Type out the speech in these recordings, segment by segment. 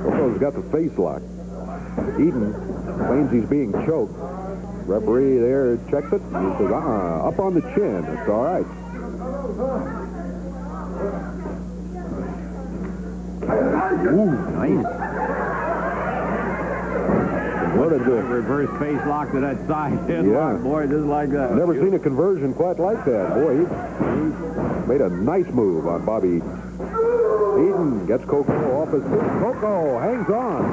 Coco's got the face lock. Eaton claims he's being choked. Referee there checks it. And he says, up on the chin. It's all right. Ooh, nice. What a reverse face lock to that side headlock. Yeah. Boy, just like that. Never seen a conversion quite like that. Boy, he made a nice move on Bobby Eaton. Eaton gets Coco off his feet. Coco hangs on.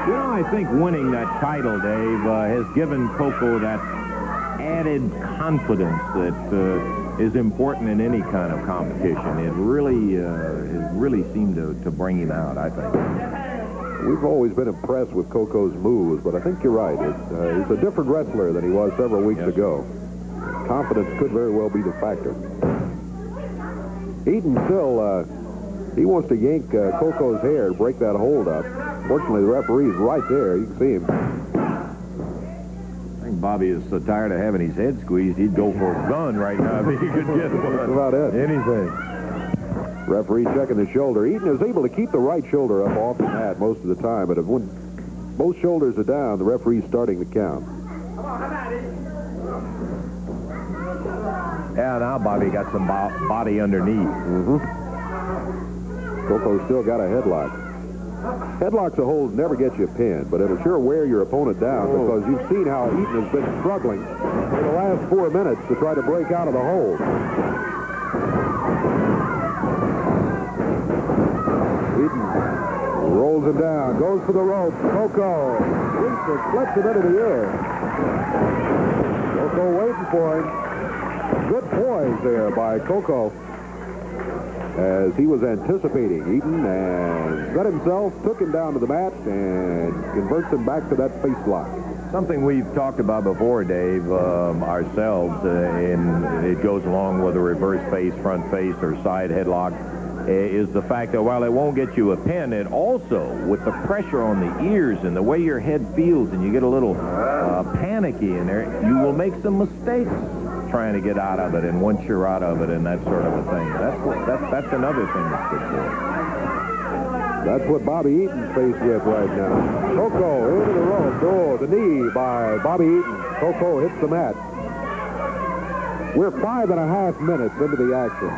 You know, I think winning that title, Dave, has given Coco that added confidence that is important in any kind of competition. It really seemed to bring him out, I think. We've always been impressed with Coco's moves, but I think you're right. He's a different wrestler than he was several weeks ago. Confidence could very well be the factor. Eaton still, he wants to yank Coco's hair to break that hold up. Fortunately, the referee's right there. You can see him. I think Bobby is so tired of having his head squeezed, he'd go for a gun right now if he could get one. That's about it. Anything. Referee checking the shoulder. Eaton is able to keep the right shoulder up off the mat most of the time, but when both shoulders are down, the referee's starting the count. Yeah, now Bobby got some body underneath. Coco's still got a headlock. Headlocks a hold never get you a pin, but it'll sure wear your opponent down because you've seen how Eaton has been struggling for the last 4 minutes to try to break out of the hold. Eaton rolls him down, goes for the rope. Coco reaches it, flips it into the air. Coco waiting for him. Good poise there by Coco as he was anticipating Eaton and set himself, took him down to the mat, and converts him back to that face lock. Something we've talked about before, Dave, ourselves, and it goes along with a reverse face, front face, or side headlock, is the fact that while it won't get you a pin, it also, with the pressure on the ears and the way your head feels, and you get a little panicky in there, you will make some mistakes trying to get out of it, and once you're out of it, and that sort of a thing. That's another thing that's good for it. That's what Bobby Eaton's faced with right now. Coco into the rope. Oh, the knee by Bobby Eaton. Coco hits the mat. We're 5.5 minutes into the action.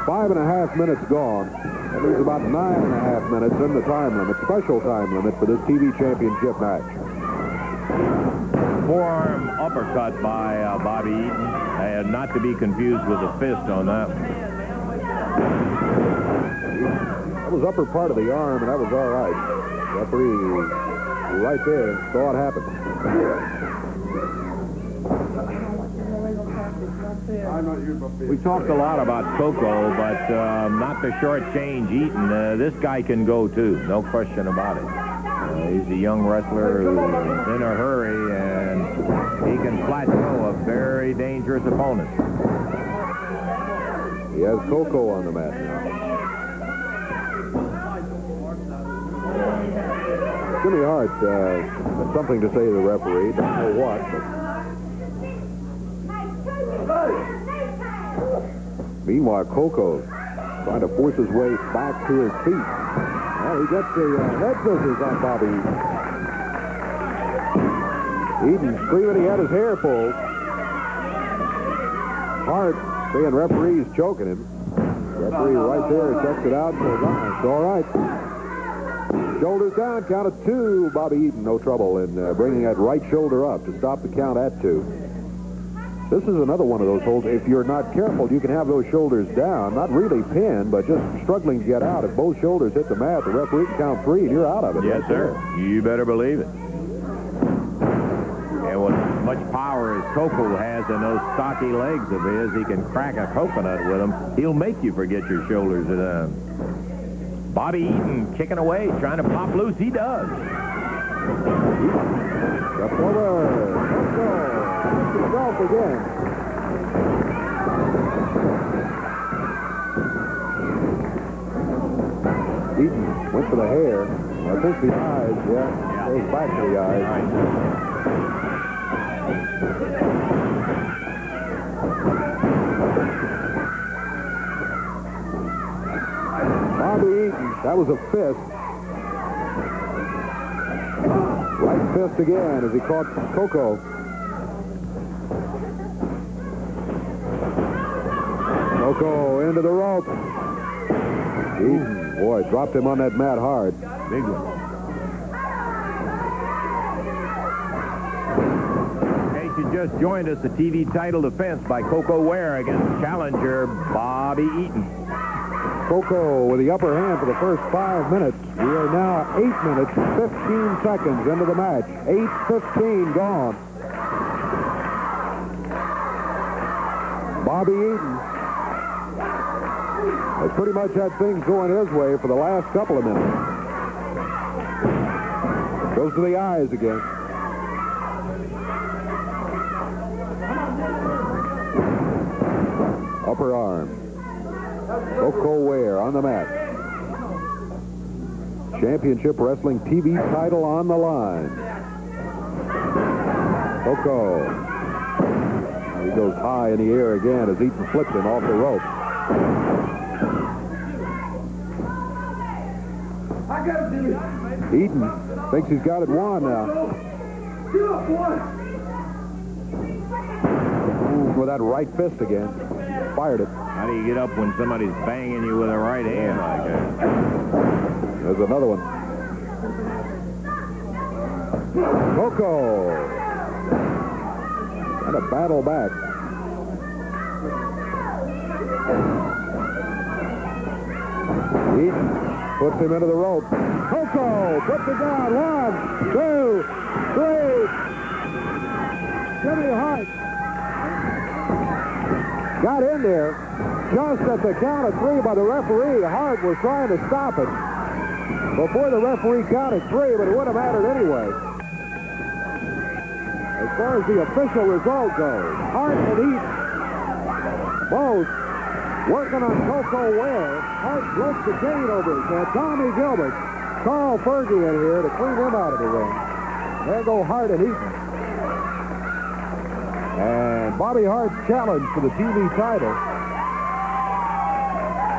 5.5 minutes gone. And there's about 9.5 minutes in the time limit, special time limit for this TV championship match. Forearm uppercut by Bobby Eaton, and not to be confused with a fist on that one. That was upper part of the arm, and that was all right. Referee right there saw it happen. We talked a lot about Coco, but not to shortchange Eaton. This guy can go, too. No question about it. He's a young wrestler who's in a hurry, and he can plateau a very dangerous opponent. He has Coco on the mat now. Jimmy Hart has something to say to the referee. Don't know what, but... Meanwhile, Coco trying to force his way back to his feet. Well, he gets the head scissors on Bobby Eaton. Eaton screaming he had his hair pulled. Hart saying referee's choking him. Referee right there checks it out and says, it's all right. Shoulders down, count of 2. Bobby Eaton, no trouble in bringing that right shoulder up to stop the count at 2. This is another one of those holds. If you're not careful, you can have those shoulders down. Not really pinned, but just struggling to get out. If both shoulders hit the mat, the referee can count 3, and you're out of it. Yes, sir. You better believe it. And with as much power as Coco has in those stocky legs of his, he can crack a coconut with them. He'll make you forget your shoulders. Bobby Eaton kicking away, trying to pop loose. He does. Step forward. Himself again. Eaton went for the hair. I think the eyes, goes back to the eyes. Bobby Eaton. That was a fist. Right fist again as he caught Coco. Coco into the rope. Eaton, boy, dropped him on that mat hard. Big one. Just joined us, the TV title defense by Coco Ware against challenger Bobby Eaton. Coco with the upper hand for the first 5 minutes. We are now 8 minutes, 15 seconds into the match. 8:15 gone. Bobby Eaton has pretty much had things going his way for the last couple of minutes. Goes to the eyes again. Upper arm. Coco Ware on the mat. Championship Wrestling TV title on the line. Coco. He goes high in the air again as Eaton flips him off the rope. Eaton thinks he's got it won now. Ooh, with that right fist again. Fired it. How do you get up when somebody's banging you with a right hand like that? There's another one. Coco. And a battle back. Eaton puts him into the rope. Coco puts it down. 1, 2, 3. Jimmy Hart got in there just at the count of 3 by the referee. Hart was trying to stop it before the referee counted 3, but it wouldn't have mattered anyway. As far as the official result goes, Hart and Eaton both working on Coco Ware. Hart broke the chain over his head. Tommy Gilbert, Carl Fergie in here to clean him out of the ring. There go Hart and Eaton. And Bobby Hart's challenge for the TV title.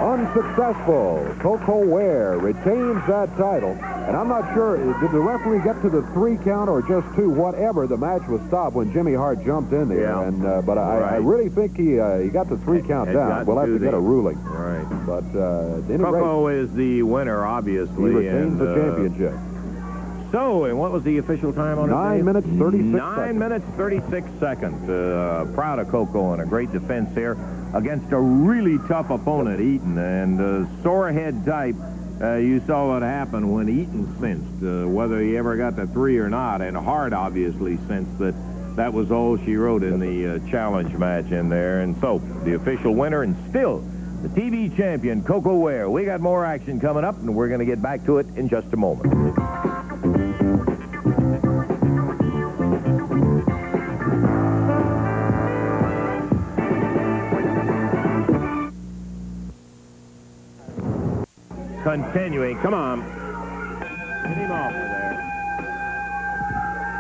Unsuccessful. Coco Ware retains that title. And I'm not sure, did the referee get to the 3 count or just 2? Whatever, the match was stopped when Jimmy Hart jumped in there. Yeah. And but I really think he got the 3 count down. We'll have to get a ruling. Right. But at any Coco rate, is the winner, obviously. He retains the championship. So, and what was the official time on it? 9 minutes, 36 seconds. 9 minutes, 36 seconds. Proud of Coco and a great defense here against a really tough opponent, Eaton. And sorehead type, you saw what happened when Eaton sensed whether he ever got the 3 or not. And Hart obviously sensed that was all she wrote in the challenge match in there. And so, the official winner and still the TV champion, Coco Ware. We got more action coming up, and we're going to get back to it in just a moment. Continuing, come on. Get him off of there.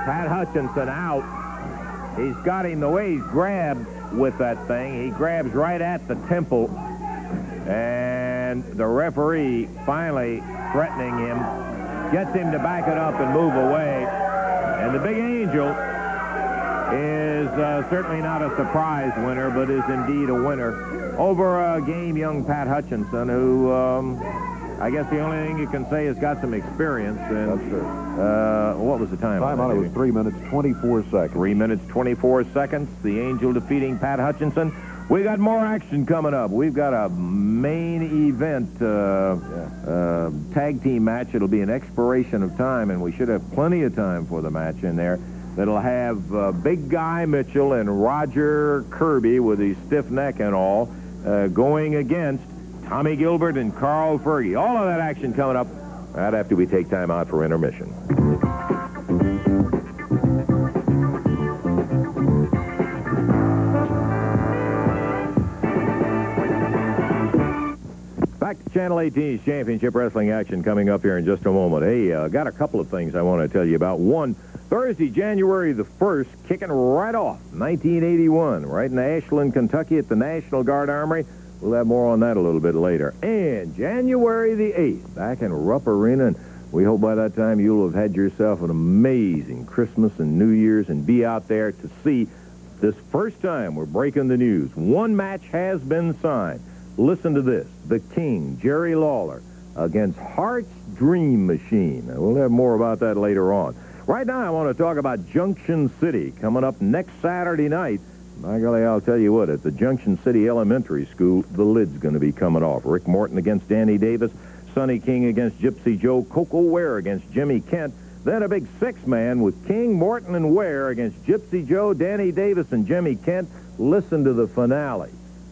Pat Hutchinson out. He's got him the way he's grabbed with that thing. He grabs right at the temple. And the referee finally threatening him, gets him to back it up and move away. And the Big Angel is certainly not a surprise winner, but is indeed a winner over a game young Pat Hutchinson, who I guess the only thing you can say is got some experience. And, That's true. What was the time? Time on it was 3 minutes, 24 seconds. 3 minutes, 24 seconds. The Angel defeating Pat Hutchinson. We got more action coming up. We've got a main event tag team match. It'll be an expiration of time, and we should have plenty of time for the match in there. That'll have Big Guy Mitchell and Roger Kirby with his stiff neck and all going against Tommy Gilbert and Carl Fergie. All of that action coming up right after we take time out for intermission. Back to Channel 18's Championship Wrestling action coming up here in just a moment. Hey, got a couple of things I want to tell you about. One, Thursday, January the 1st, kicking right off, 1981, right in Ashland, Kentucky at the National Guard Armory. We'll have more on that a little bit later. And January the 8th, back in Rupp Arena, and we hope by that time you'll have had yourself an amazing Christmas and New Year's and be out there to see this first time we're breaking the news. One match has been signed. Listen to this. The King, Jerry Lawler, against Heart's Dream Machine. We'll have more about that later on. Right now, I want to talk about Junction City coming up next Saturday night. By golly, I'll tell you what, at the Junction City Elementary School, the lid's going to be coming off. Rick Morton against Danny Davis, Sonny King against Gypsy Joe, Coco Ware against Jimmy Kent, then a big six-man with King, Morton, and Ware against Gypsy Joe, Danny Davis, and Jimmy Kent. Listen to the finale.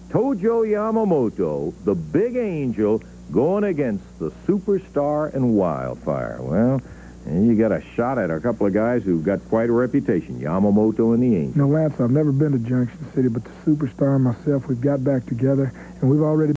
Tojo Yamamoto, the Big Angel, going against the Superstar and Wildfire. Well, and you got a shot at a couple of guys who've got quite a reputation, Yamamoto and the Angel. No, Lance, I've never been to Junction City, but the Superstar and myself, we've got back together, and we've already